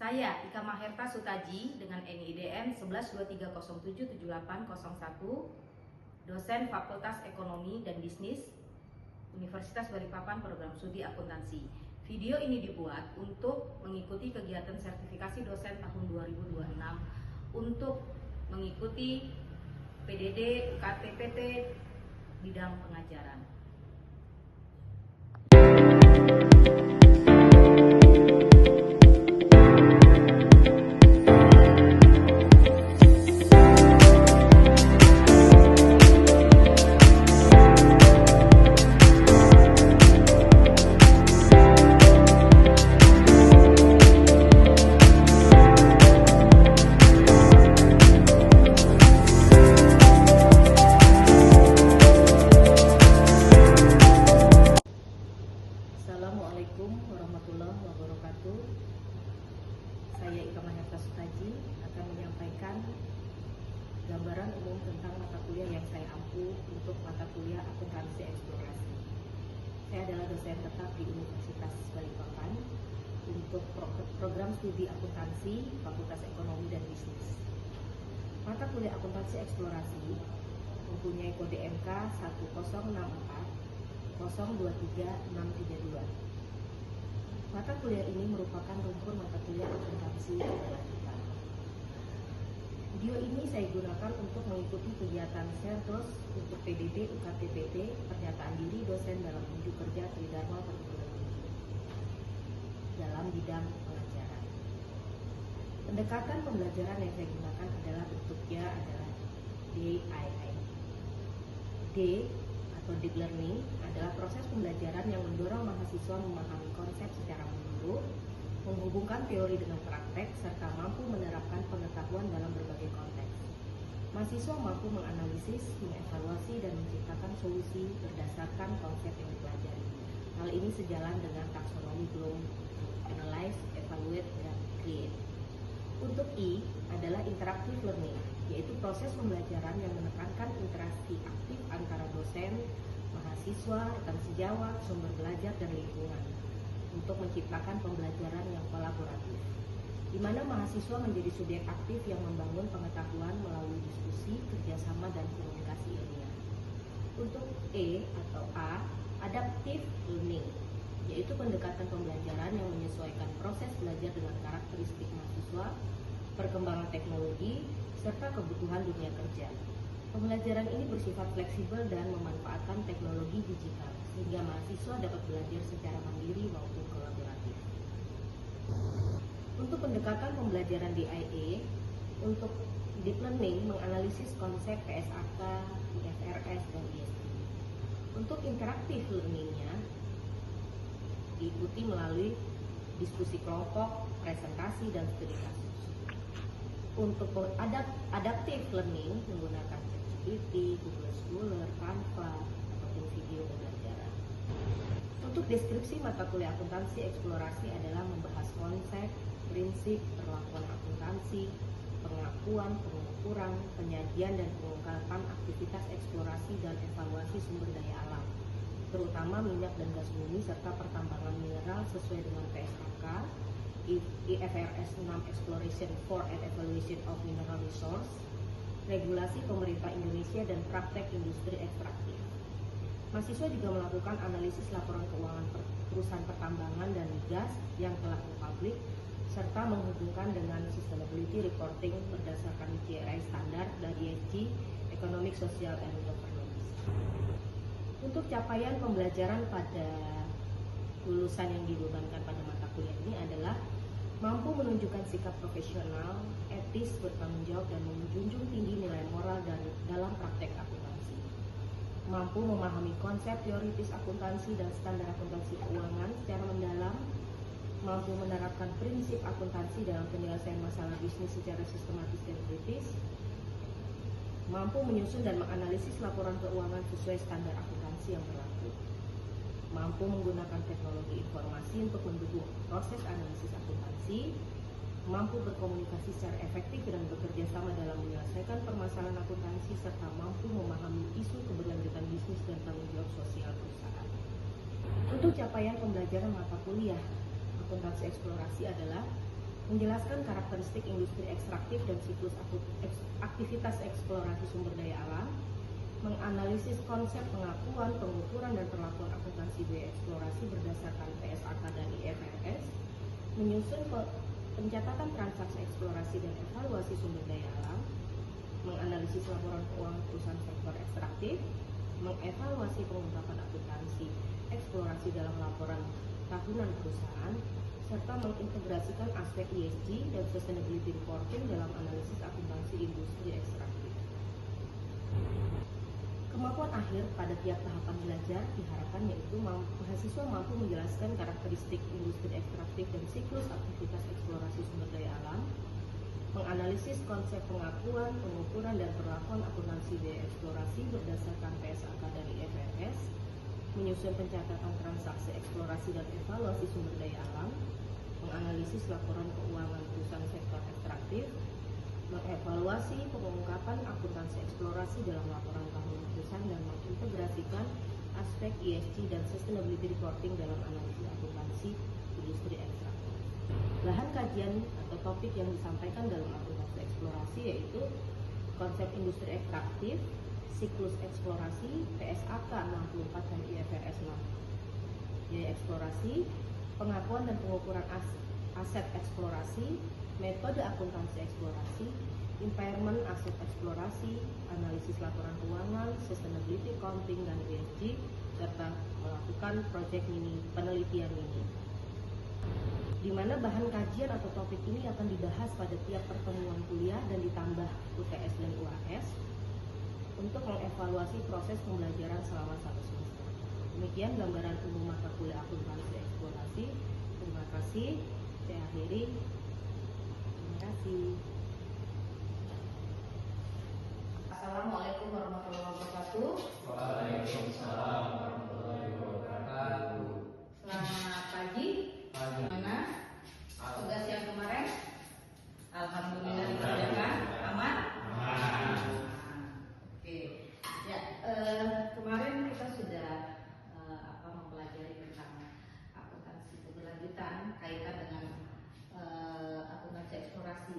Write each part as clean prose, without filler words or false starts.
Saya Ika Maherta Sutaji dengan NIDM 1123077801, dosen Fakultas Ekonomi dan Bisnis Universitas Balikpapan Program Studi Akuntansi. Video ini dibuat untuk mengikuti kegiatan sertifikasi dosen tahun 2026 untuk mengikuti PDD UKT-PT bidang pengajaran. Assalamualaikum warahmatullahi wabarakatuh. Saya Ika Maherta Sutaji akan menyampaikan gambaran umum tentang mata kuliah yang saya ampu untuk mata kuliah akuntansi eksplorasi. Saya adalah dosen tetap di Universitas Balikpapan untuk program studi akuntansi Fakultas Ekonomi dan Bisnis. Mata kuliah akuntansi eksplorasi mempunyai kode MK 1023632. Mata kuliah ini merupakan rumpun mata kuliah akuntansi adalah IPA. Video ini saya gunakan untuk mengikuti kegiatan Serdos untuk PDD UKT-PT pernyataan diri dosen dalam unjuk kerja Tridharma Perguruan Tinggi dalam bidang pengajaran. Pendekatan pembelajaran yang saya gunakan adalah bentuknya adalah DIY. D atau deep learning adalah proses pembelajaran yang mendorong mahasiswa memahami konsep secara menyeluruh, menghubungkan teori dengan praktek, serta mampu menerapkan pengetahuan dalam berbagai konteks. Mahasiswa mampu menganalisis, mengevaluasi, dan menciptakan solusi berdasarkan konsep yang dipelajari. Hal ini sejalan dengan taksonomi Bloom, analyze, evaluate, dan create. Untuk I adalah interactive learning, yaitu proses pembelajaran yang menekankan interaksi aktif antara dosen, mahasiswa, rekan sejawat, sumber belajar, dan lingkungan untuk menciptakan pembelajaran yang kolaboratif, di mana mahasiswa menjadi subjek aktif yang membangun pengetahuan melalui diskusi, kerjasama, dan komunikasi ilmiah. Untuk E atau A, adaptive learning, yaitu pendekatan pembelajaran yang menyesuaikan proses belajar dengan karakteristik mahasiswa, perkembangan teknologi, serta kebutuhan dunia kerja. Pembelajaran ini bersifat fleksibel dan memanfaatkan teknologi digital, sehingga mahasiswa dapat belajar secara mandiri maupun kolaboratif. Untuk pendekatan pembelajaran DIA, untuk deep learning menganalisis konsep PSAK, IFRS, dan ISP. Untuk interactive learningnya diikuti melalui diskusi kelompok, presentasi, dan studi kasus. Untuk adaptive learning menggunakan ChatGPT, Google Scholar, Canva, ataupun video pembelajaran. Untuk deskripsi mata kuliah akuntansi eksplorasi adalah membahas konsep, prinsip, perlakuan akuntansi, pengakuan, pengukuran, penyajian, dan pengungkapan aktivitas eksplorasi dan evaluasi sumber daya alam, terutama minyak dan gas bumi serta pertambangan mineral sesuai dengan PSAK, IFRS 6 Exploration for and Evaluation of Mineral Resource, regulasi pemerintah Indonesia, dan praktek industri ekstraktif. Mahasiswa juga melakukan analisis laporan keuangan perusahaan pertambangan dan migas yang telah publik, serta menghubungkan dengan sustainability reporting berdasarkan GRI standar dari ESG, Economic, Social, and Governance. Untuk capaian pembelajaran pada lulusan yang dibebankan pada mata kuliah ini adalah mampu menunjukkan sikap profesional, etis, bertanggung jawab, dan menjunjung tinggi nilai moral dalam praktek akuntansi. Mampu memahami konsep teoritis akuntansi dan standar akuntansi keuangan secara mendalam, mampu menerapkan prinsip akuntansi dalam penyelesaian masalah bisnis secara sistematis dan kritis, mampu menyusun dan menganalisis laporan keuangan sesuai standar akuntansi yang berlaku, mampu menggunakan teknologi informasi untuk mendukung proses analisis akuntansi, mampu berkomunikasi secara efektif dan bekerja sama dalam menyelesaikan permasalahan akuntansi, serta mampu memahami isu keberlanjutan bisnis dan tanggung jawab sosial perusahaan. Untuk capaian pembelajaran mata kuliah akuntansi eksplorasi adalah menjelaskan karakteristik industri ekstraktif dan siklus aktivitas eksplorasi sumber daya alam, menganalisis konsep pengakuan, pengukuran, dan perlakuan akuntansi biaya eksplorasi berdasarkan PSAK dan IFRS, menyusun pencatatan transaksi eksplorasi dan evaluasi sumber daya alam, menganalisis laporan keuangan perusahaan sektor ekstraktif, mengevaluasi pengungkapan akuntansi eksplorasi dalam laporan tahunan perusahaan, serta mengintegrasikan aspek ESG dan sustainability reporting dalam analisis akuntansi industri ekstraktif. Kemampuan akhir pada tiap tahapan belajar diharapkan yaitu mahasiswa mampu menjelaskan karakteristik industri ekstraktif dan siklus aktivitas eksplorasi sumber daya alam, menganalisis konsep pengakuan, pengukuran, dan perlakuan akuntansi biaya eksplorasi berdasarkan PSAK dan IFRS, menyusun pencatatan transaksi eksplorasi dan evaluasi sumber daya alam, menganalisis laporan keuangan perusahaan sektor ekstraktif, mengevaluasi pengungkapan akuntansi eksplorasi dalam laporan tahunan perusahaan, dan mengintegrasikan aspek ESG dan sustainability reporting dalam analisis akuntansi industri ekstraktif. Bahan kajian atau topik yang disampaikan dalam akuntansi eksplorasi yaitu konsep industri ekstraktif, siklus eksplorasi, PSAK 64 dan IFRS 6, biaya eksplorasi, pengakuan dan pengukuran aset eksplorasi, metode akuntansi eksplorasi, impairment aset eksplorasi, analisis laporan keuangan, sustainability accounting, dan ESG, serta melakukan proyek penelitian mini. Di mana bahan kajian atau topik ini akan dibahas pada tiap pertemuan kuliah dan ditambah UTS dan UAS untuk mengevaluasi proses pembelajaran selama 1 semester. Demikian gambaran umum mata kuliah akuntansi eksplorasi. Terima kasih. Saya akhiri. Terima kasih. Assalamualaikum warahmatullahi wabarakatuh. Waalaikumsalam warahmatullahi wabarakatuh. Selamat pagi. Gimana tugas yang kemarin? Alhamdulillah dikerjakan. Aman? Oke. Ya, kemarin kita sudah mempelajari tentang akuntansi keberlanjutan kaitan dengan akuntansi eksplorasi.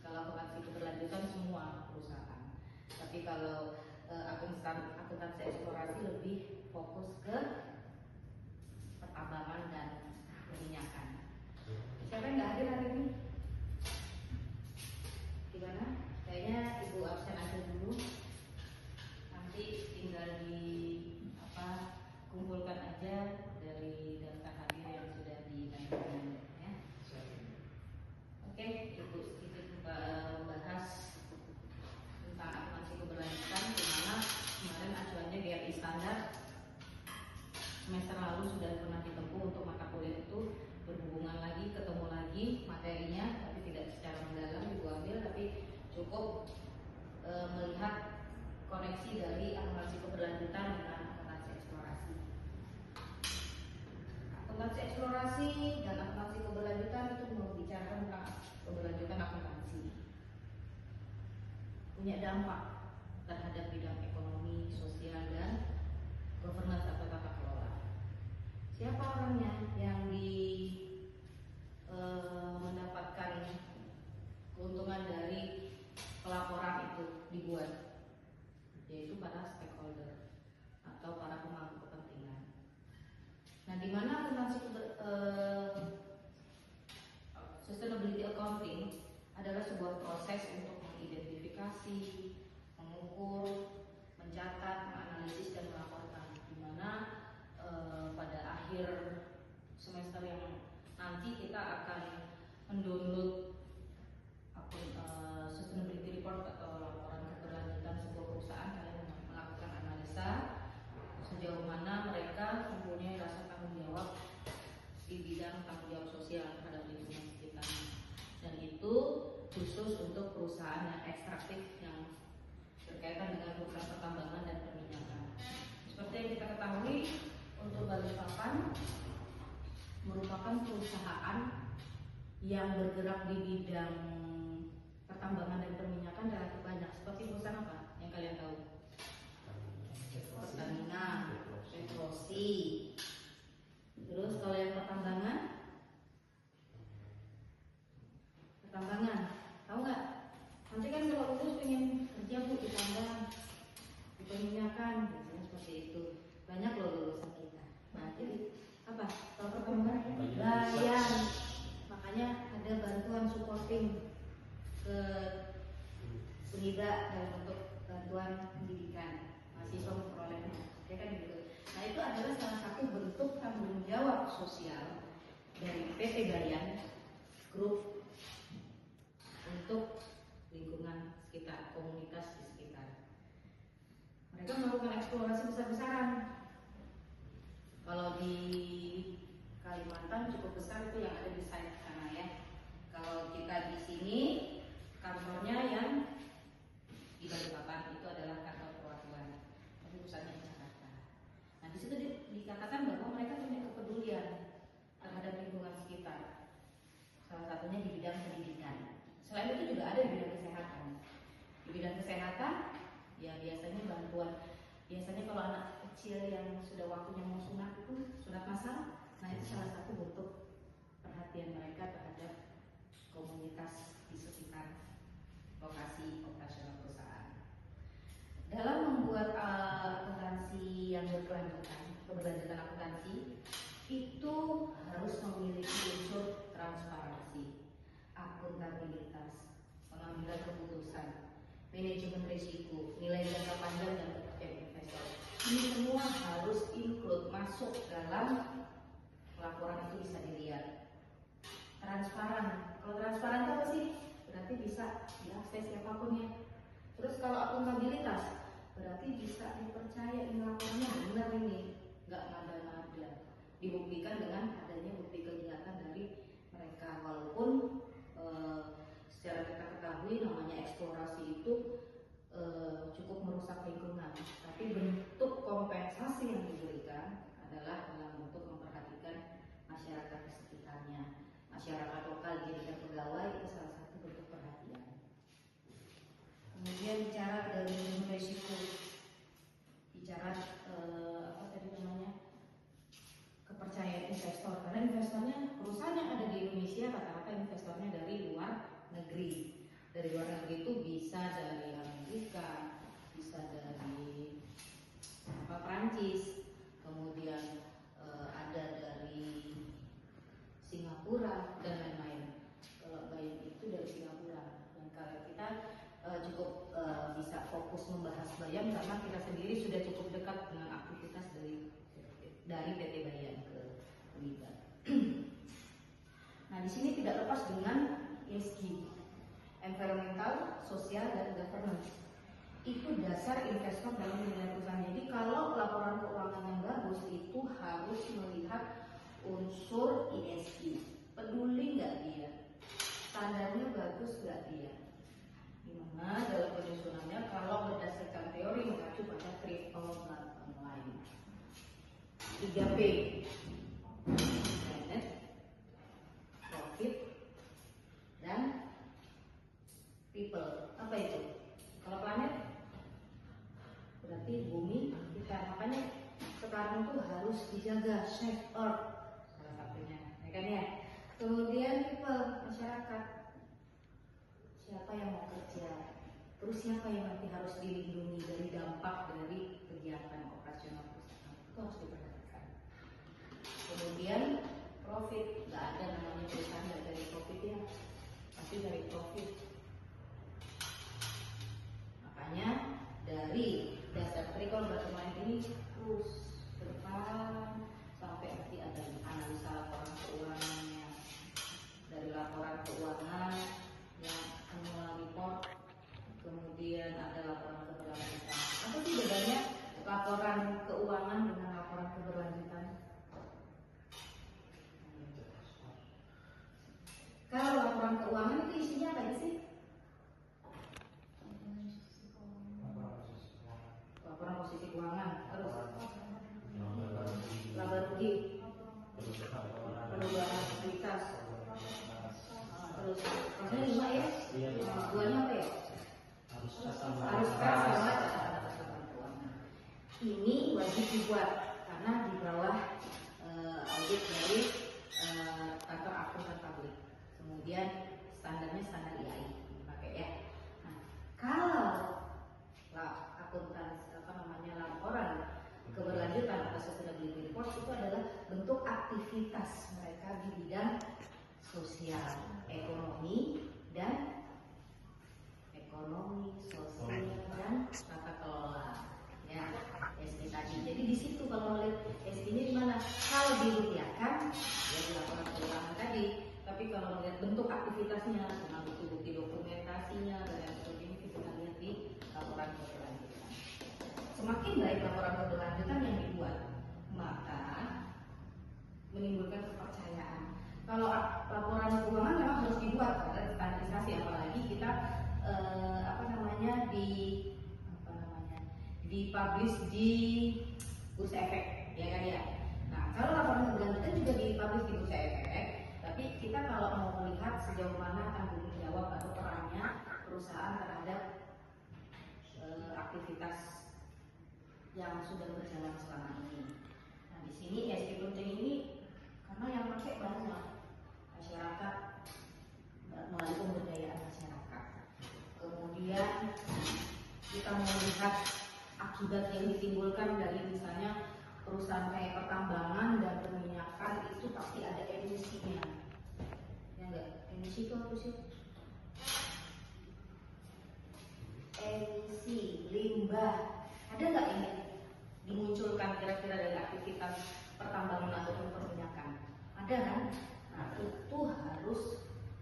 Kalau akuntansi keberlanjutan semua perusahaan. Tapi kalau akuntansi eksplorasi lebih fokus ke pertambangan dan perminyakan. Siapa yang nggak hadir hari ini? Gimana? Kayaknya Ibu absen aja dulu. Nanti tinggal kumpulkan aja dari daftar hadir yang sudah ditandakan ya. Oke, Ibu sedikit membahas tentang akuntansi keberlanjutan, di mana kemarin acuannya GRI standar semester lalu sudah pernah ditempuh untuk mata kuliah itu, berhubungan lagi, ketemu lagi materinya, tapi tidak secara mendalam Ibu ambil, tapi cukup melihat koneksi dari akuntansi keberlanjutan dengan akuntansi eksplorasi. Akuntansi eksplorasi dan akuntansi keberlanjutan itu membicarakan tentang keberlanjutan akuntansi. Punya dampak terhadap bidang ekonomi, sosial, dan governance atau tata kelola. Siapa orangnya yang mendapatkan keuntungan dari pelaporan itu dibuat? Yaitu para stakeholder atau para pemangku kepentingan. Nah, di mana akuntansi sustainability accounting adalah sebuah proses untuk mengidentifikasi, mengukur, mencatat, menganalisis, dan melaporkan. Di mana pada akhir semester yang nanti kita akan mendownload sustainability report atau laporan keberlanjutan sebuah perusahaan. Kalian melakukan analisa sejauh mana mereka mempunyai rasa tanggung jawab di bidang tanggung jawab sosial terhadap lingkungan sekitar, dan itu khusus untuk perusahaan yang ekstraktif yang berkaitan dengan perusahaan pertambangan dan perminyakan. Seperti yang kita ketahui, untuk Balikpapan merupakan perusahaan yang bergerak di bidang pertambangan dan perminyakan relatif banyak. Seperti perusahaan apa yang kalian tahu? Pertamina, Petrosi. Terus kalau yang pertambangan, sosial dari PT Bayan Group untuk lingkungan sekitar, komunitas di sekitar. Mereka melakukan eksplorasi besar-besaran. Kalau di Kalimantan cukup besar itu yang ada di site sana ya. Kalau kita di sini kantornya yang di Balikpapan itu adalah kantor perwakilan, tapi pusatnya di Jakarta. Nah di situ dikatakan bahwa mereka punya kepedulian terhadap lingkungan sekitar. Salah satunya di bidang pendidikan. Selain itu juga ada di bidang kesehatan. Di bidang kesehatan, ya biasanya bantuan. Biasanya kalau anak kecil yang sudah waktunya mau sunat itu sunat masal, nah itu salah satu bentuk perhatian mereka terhadap komunitas di sekitar lokasi operasional perusahaan. Dalam membuat akuntansi yang keberlanjutan akuntansi itu harus memiliki unsur transparansi, akuntabilitas, pengambilan keputusan, manajemen risiko, nilai jangka panjang dan kepercayaan investor. Ini semua harus include masuk dalam laporan itu bisa dilihat. Transparan. Kalau transparan itu apa sih? Berarti bisa diakses siapapun ya. Terus kalau akuntabilitas, berarti bisa dipercaya ini laporannya benar ini, nggak nada-nada. Dibuktikan dengan adanya bukti kelihatan dari mereka, walaupun secara kita ketahui namanya eksplorasi itu cukup merusak lingkungan, tapi bentuk kompensasi yang diberikan adalah dalam bentuk memperhatikan masyarakat di sekitarnya. Masyarakat lokal dijadikan pegawai itu salah satu bentuk perhatian. Kemudian bicara dari risiko, bicara apa tadi namanya, kepercayaan investor, karena investornya perusahaan yang ada di Indonesia rata-rata investornya dari luar negeri. Dari luar negeri itu bisa dari Amerika, bisa dari Prancis, kemudian ada dari Singapura dan lain-lain. Kalau Bayan itu dari Singapura, dan kalau kita cukup bisa fokus membahas Bayan karena kita sendiri sudah cukup dekat dengan aktivitas dari PT Bayan ke Libat. Nah di sini tidak lepas dengan ESG, environmental, sosial dan governance. Itu dasar investor dalam menilai perusahaan. Jadi kalau laporan keuangan yang bagus itu harus melihat unsur ESG, peduli nggak dia, standarnya bagus nggak dia. Dimana dalam penyusunannya kalau berdasarkan teori mengacu pada triple bottom line, 3P, planet, profit, dan people. Apa itu? Kalau planet berarti bumi kita, makanya sekarang itu harus dijaga, save earth salah satunya, ya kan ya. Kemudian people, masyarakat, siapa yang mau kerja, terus siapa yang nanti harus dilindungi dari dampak dari kegiatan operasional perusahaan, itu harus diperhatikan. Kemudian profit, nggak ada namanya perusahaan nggak dari profit ya, pasti dari profit. Makanya dari dasar triple bottom line ini terus ke depan sampai nanti ada analisa laporan keuangannya. Dari laporan keuangan yang annual report, kemudian ada laporan keberlanjutan. Apa sih bedanya laporan keuangan dengan laporan keberlanjutan? Kalau laporan keuangan itu isinya apa sih? Laporan posisi keuangan, terus laba rugi, perubahan aktivitas, terus maksudnya 5 ya? Duanya apa ya? Harus kas sama catatan keuangan. Ini wajib dibuat karena di bawah audit dari kantor akuntan publik. Kemudian standarnya standar IAI dipakai ya. Nah, kalau akuntan laporan keberlanjutan atau sustainability report itu adalah bentuk aktivitas mereka di bidang sosial, ekonomi, sosial dan tata kelola. Ya, SD tadi. Jadi di situ kalau lihat SD-nya di mana? Kalau dirupiahkan aktivitasnya, dengan bukti-bukti dokumentasinya dan yang sebagainya kita lihat di laporan keberlanjutan. Semakin baik laporan keberlanjutan yang dibuat, maka menimbulkan kepercayaan. Kalau laporan keuangan memang harus dibuat pada standarisasi, apalagi kita dipublish di Bursa Efek, ya kan ya. Nah, kalau laporan keberlanjutan juga dipublish di Bursa Efek, tapi kita kalau mau melihat sejauh mana tanggung jawab atau perannya perusahaan terhadap aktivitas yang sudah berjalan selama ini. Nah, di sini ESG penting ini karena yang pakai banyak masyarakat melalui pemberdayaan masyarakat. Kemudian kita melihat akibat yang ditimbulkan dari misalnya perusahaan kayak pertambangan dan perminyakan itu pasti ada emisinya. Ya enggak? Emisi itu apa sih? Emisi limbah. Ada nggak ini dimunculkan kira-kira dari aktivitas pertambangan ataupun perminyakan? Ada kan? Nah, itu harus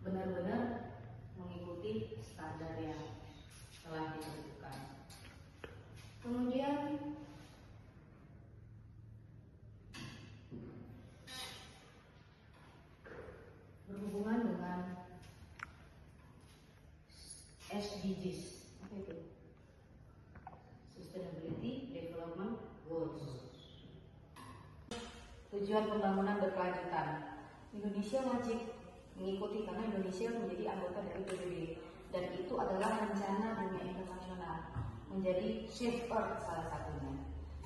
benar-benar mengikuti standar yang telah ditentukan. Kemudian berhubungan dengan SDGs, apa itu? Sustainability Development Goals. Tujuan pembangunan berkelanjutan. Indonesia wajib mengikuti karena Indonesia menjadi anggota dari PBB dan itu adalah rencana dunia internasional. Menjadi safe earth salah satunya,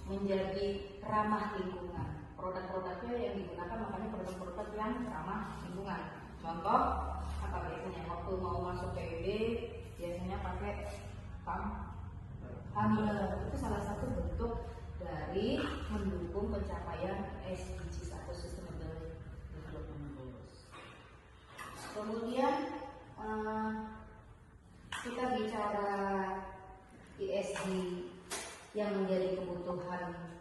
menjadi ramah lingkungan. Produk-produknya yang digunakan makanya produk-produk yang ramah lingkungan. Contoh apa biasanya waktu mau masuk PBB biasanya pakai Hamiller, itu salah satu bentuk dari mendukung pencapaian SDGs atau Sustainable Development Goals. Kemudian kita bicara ESG yang menjadi kebutuhan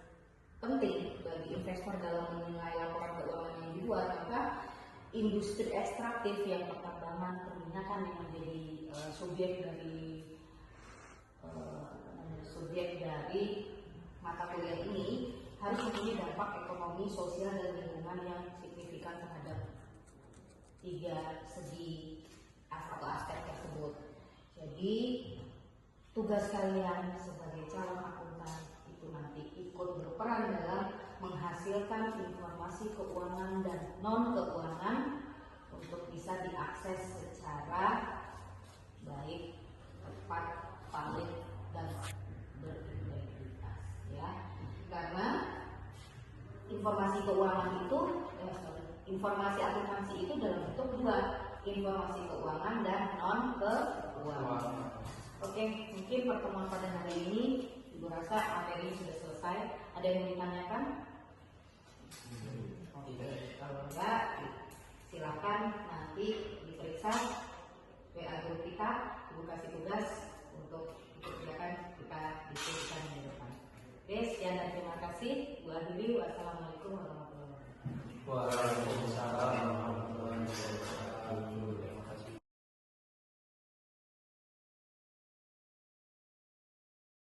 penting bagi investor dalam menilai laporan keuangan yang dibuat, maka industri ekstraktif yang pertambangan, perminyakan yang menjadi subjek dari mata kuliah ini harus mempunyai dampak ekonomi, sosial, dan lingkungan yang signifikan terhadap tiga segi atau aspek tersebut. Jadi tugas kalian sebagai calon akuntan itu nanti ikut berperan dalam menghasilkan informasi keuangan dan non keuangan untuk bisa diakses secara baik, tepat, valid, dan berintegritas, ya. Karena informasi keuangan itu, informasi akuntansi itu dalam bentuk dua, informasi keuangan dan non keuangan. Oke, mungkin pertemuan pada hari ini Ibu rasa materi sudah selesai. Ada yang mau ditanyakan? Oke, kalau enggak silakan nanti diperiksa WA grup kita, Ibu kasih tugas untuk dikerjakan, kita diskusikan di depan. Oke, sekian dan terima kasih. Bu akhiri, wassalamualaikum warahmatullahi wabarakatuh. Waalaikumsalam.